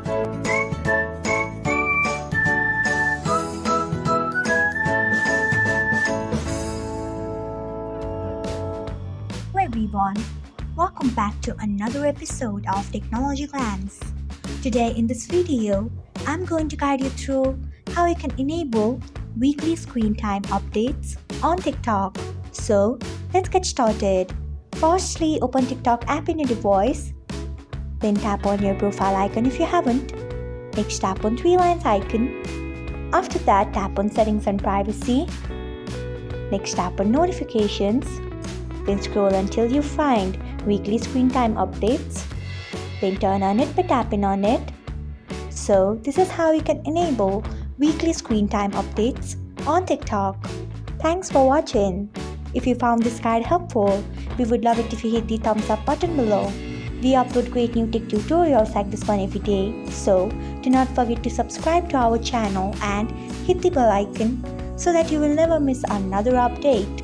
Hello everyone, welcome back to another episode of Technologyglance. Today in this video, I'm going to guide you through how you can enable weekly screen time updates on TikTok. So let's get started. Firstly, open TikTok app in your device, then tap on your profile icon if you haven't. Next, tap on three lines icon. After that, tap on settings and privacy. Next, tap on notifications. Then scroll until you find weekly screen time updates. Then turn on it by tapping on it. So this is how you can enable weekly screen time updates on TikTok. Thanks for watching. If you found this guide helpful, we would love it if you hit the thumbs up button below. We upload great new tech tutorials like this one every day. So do not forget to subscribe to our channel and hit the bell icon so that you will never miss another update.